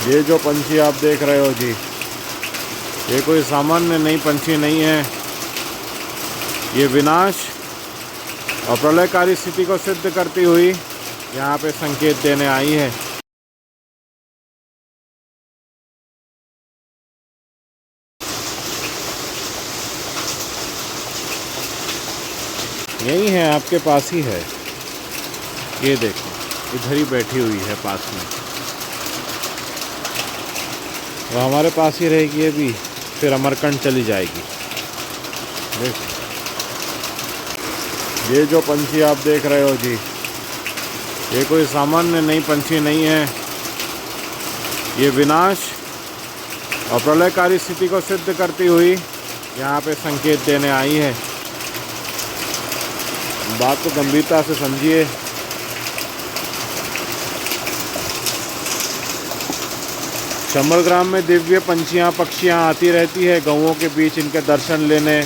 ये जो पंछी आप देख रहे हो जी, ये कोई सामान्य नई पंछी नहीं है। ये विनाश और प्रलयकारी स्थिति को सिद्ध करती हुई यहाँ पे संकेत देने आई है। यही है, आपके पास ही है। ये देखो, इधर ही बैठी हुई है पास में। वो हमारे पास ही रहेगी ये भी, फिर अमरकंड चली जाएगी। देखो, ये जो पंछी आप देख रहे हो जी, ये कोई सामान्य नई पंछी नहीं है। ये विनाश और प्रलयकारी स्थिति को सिद्ध करती हुई यहाँ पे संकेत देने आई है। बात को गंभीरता से समझिए। चंबलग्राम में दिव्य पंछियाँ पक्षियाँ आती रहती है, गौओं के बीच इनके दर्शन लेने,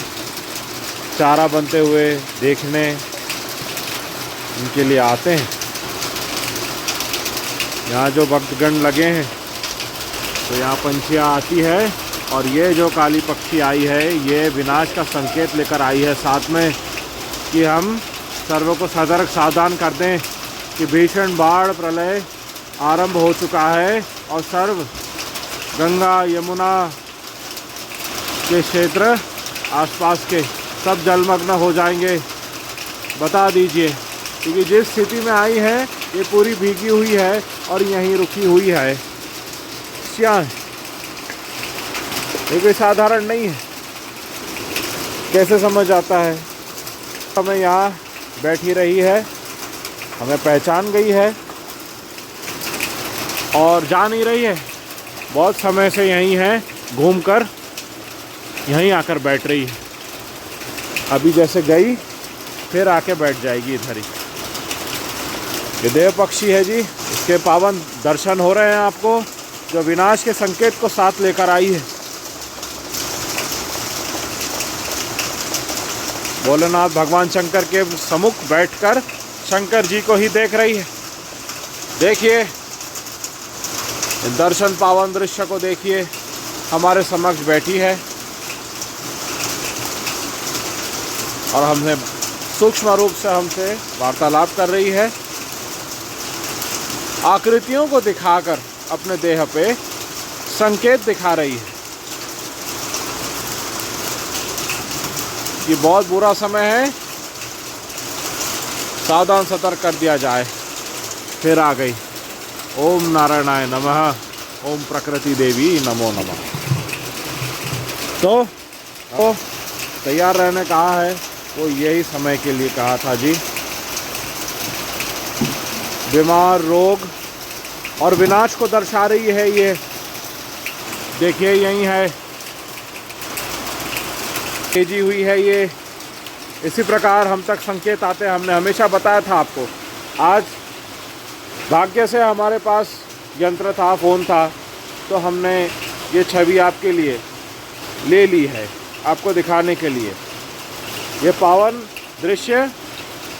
चारा बनते हुए देखने इनके लिए आते हैं। यहाँ जो भक्तगण लगे हैं तो यहाँ पंछियाँ आती है, और ये जो काली पक्षी आई है ये विनाश का संकेत लेकर आई है साथ में, कि हम सर्व को सतर्क सावधान कर दें कि भीषण बाढ़ प्रलय आरंभ हो चुका है और सर्व गंगा यमुना के क्षेत्र आसपास के सब जलमग्न हो जाएंगे। बता दीजिए, क्योंकि जिस स्थिति में आई है ये पूरी भीगी हुई है और यहीं रुकी हुई है। क्या ये कोई साधारण नहीं है, कैसे समझ आता है। हमें यहाँ बैठी रही है, हमें पहचान गई है और जा नहीं रही है। बहुत समय से यहीं है, घूमकर यहीं आकर बैठ रही है। अभी जैसे गई फिर आके बैठ जाएगी इधर ही। ये देव पक्षी है जी, इसके पावन दर्शन हो रहे हैं आपको, जो विनाश के संकेत को साथ लेकर आई है। भोलेनाथ भगवान शंकर के सम्मुख बैठकर शंकर जी को ही देख रही है। देखिए, दर्शन पावन दृश्य को देखिए, हमारे समक्ष बैठी है और हमने सूक्ष्म रूप से हमसे वार्तालाप कर रही है। आकृतियों को दिखाकर अपने देह पे संकेत दिखा रही है कि बहुत बुरा समय है, सावधान सतर्क कर दिया जाए। फिर आ गई। ओम नारायणाय नमः, ओम प्रकृति देवी नमो नमः। तो तैयार रहने कहा है, वो यही समय के लिए कहा था जी। बीमार, रोग और विनाश को दर्शा रही है ये। देखिए, यही है, तेजी हुई है ये। इसी प्रकार हम तक संकेत आते हैं, हमने हमेशा बताया था आपको। आज भाग्य से हमारे पास यंत्र था, फ़ोन था, तो हमने ये छवि आपके लिए ले ली है, आपको दिखाने के लिए। ये पावन दृश्य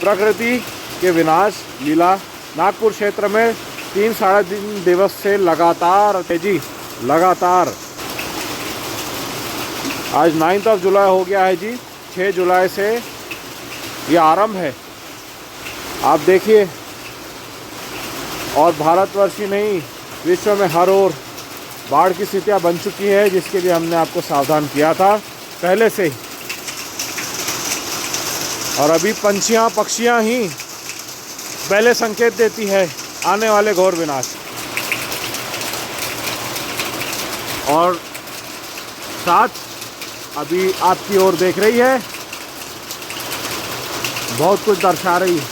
प्रकृति के विनाश लीला नागपुर क्षेत्र में 3-3.5 दिवस से लगातार तेजी, लगातार। आज 9 जुलाई हो गया है जी। 6 जुलाई से ये आरंभ है। आप देखिए, और भारतवर्ष ही नहीं, विश्व में हर ओर बाढ़ की स्थितियाँ बन चुकी है, जिसके लिए हमने आपको सावधान किया था पहले से ही। और अभी पंछियाँ पक्षियाँ ही पहले संकेत देती है आने वाले घोर विनाश। और साथ अभी आपकी ओर देख रही है, बहुत कुछ दर्शा रही है।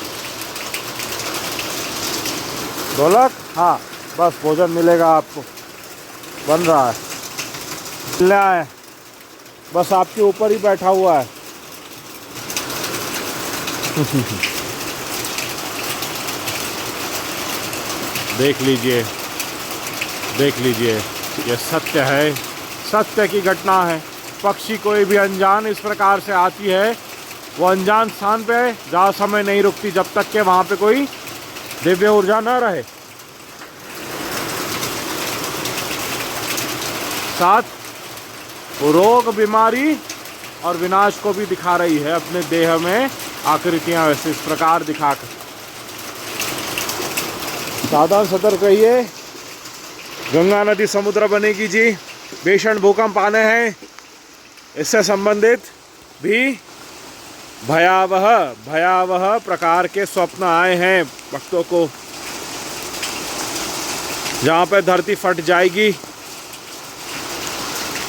ढोलक, हाँ, बस भोजन मिलेगा आपको, बन रहा है, मिलने आए, बस आपके ऊपर ही बैठा हुआ है। देख लीजिए, देख लीजिए, ये सत्य है, सत्य की घटना है। पक्षी कोई भी अनजान इस प्रकार से आती है, वो अनजान स्थान पे ज़्यादा समय नहीं रुकती जब तक कि वहाँ पे कोई दिव्य ऊर्जा न रहे। साथ वो रोग, बीमारी और विनाश को भी दिखा रही है अपने देह में आकृतियां वैसे इस प्रकार दिखाकर। सावधान सतर्क रहिए, गंगा नदी समुद्र बनेगी जी, भीषण भूकंप आने हैं। इससे संबंधित भी भयावह प्रकार के स्वप्न आए हैं भक्तों को, जहाँ पे धरती फट जाएगी।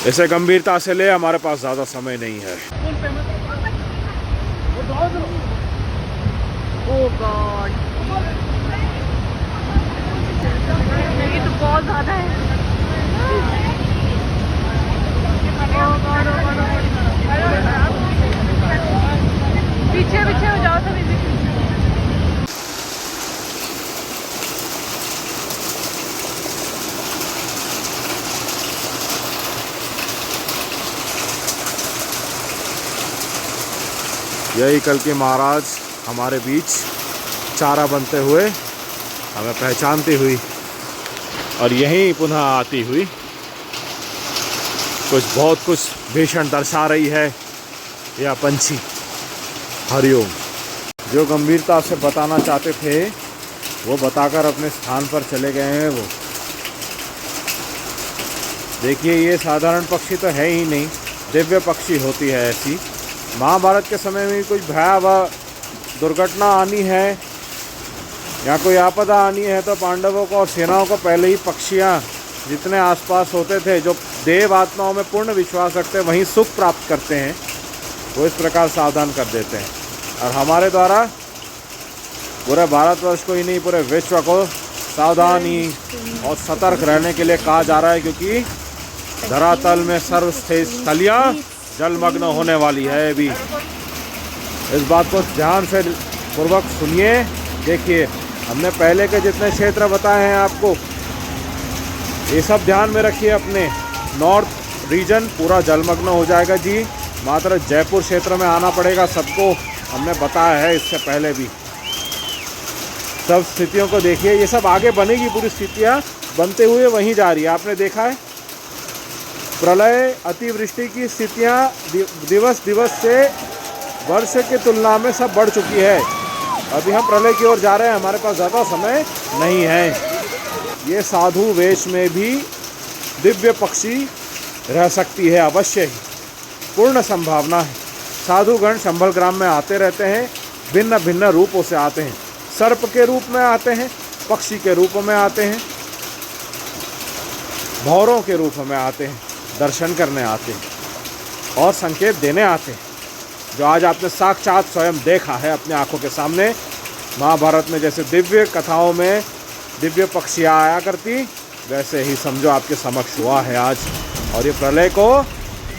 इसे गंभीरता से ले, हमारे पास ज़्यादा समय नहीं है। ये तो बहुत ज़्यादा है। पीछे पीछे हो जाओ सभी। यही कल के महाराज हमारे बीच चारा बनते हुए हमें पहचानती हुई और यहीं पुनः आती हुई बहुत कुछ भीषण दर्शा रही है यह पंछी। हरिओम। जो गंभीरता से बताना चाहते थे वो बताकर अपने स्थान पर चले गए हैं वो। देखिए, ये साधारण पक्षी तो है ही नहीं, दिव्य पक्षी होती है ऐसी। महाभारत के समय में कोई भयावह दुर्घटना आनी है या कोई आपदा आनी है तो पांडवों को और सेनाओं को पहले ही पक्षियाँ जितने आसपास होते थे, जो देव आत्माओं में पूर्ण विश्वास रखते हैं, वहीं सुख प्राप्त करते हैं, वो इस प्रकार सावधान कर देते हैं। और हमारे द्वारा पूरे भारतवर्ष को ही नहीं, पूरे विश्व को सावधानी और सतर्क रहने के लिए कहा जा रहा है, क्योंकि धरातल में सर्वश्रेष्ठ स्थलियाँ जलमग्न होने वाली है अभी। इस बात को ध्यान से पूर्वक सुनिए। देखिए, हमने पहले के जितने क्षेत्र बताए हैं आपको, ये सब ध्यान में रखिए। अपने नॉर्थ रीजन पूरा जलमग्न हो जाएगा जी। मात्र जयपुर क्षेत्र में आना पड़ेगा सबको, हमने बताया है इससे पहले भी। सब स्थितियों को देखिए, ये सब आगे बनेगी, पूरी स्थितियाँ बनते हुए वहीं जा रही है। आपने देखा है प्रलय, अतिवृष्टि की स्थितियाँ दिवस दिवस से वर्ष की तुलना में सब बढ़ चुकी है। अभी हम प्रलय की ओर जा रहे हैं, हमारे पास ज़्यादा समय नहीं है। ये साधु वेश में भी दिव्य पक्षी रह सकती है, अवश्य ही, पूर्ण संभावना है। साधुगण संभल ग्राम में आते रहते हैं, भिन्न भिन्न रूपों से आते हैं। सर्प के रूप में आते हैं, पक्षी के रूप में आते हैं, भौरों के रूप में आते हैं, दर्शन करने आते हैं और संकेत देने आते हैं, जो आज आपने साक्षात स्वयं देखा है अपने आंखों के सामने। महाभारत में जैसे दिव्य कथाओं में दिव्य पक्षियाँ आया करती, वैसे ही समझो आपके समक्ष हुआ है आज। और ये प्रलय को,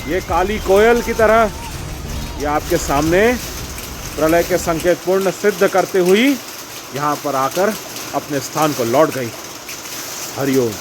ये काली कोयल की तरह ये आपके सामने प्रलय के संकेत पूर्ण सिद्ध करते हुई यहाँ पर आकर अपने स्थान को लौट गई। हरिओम।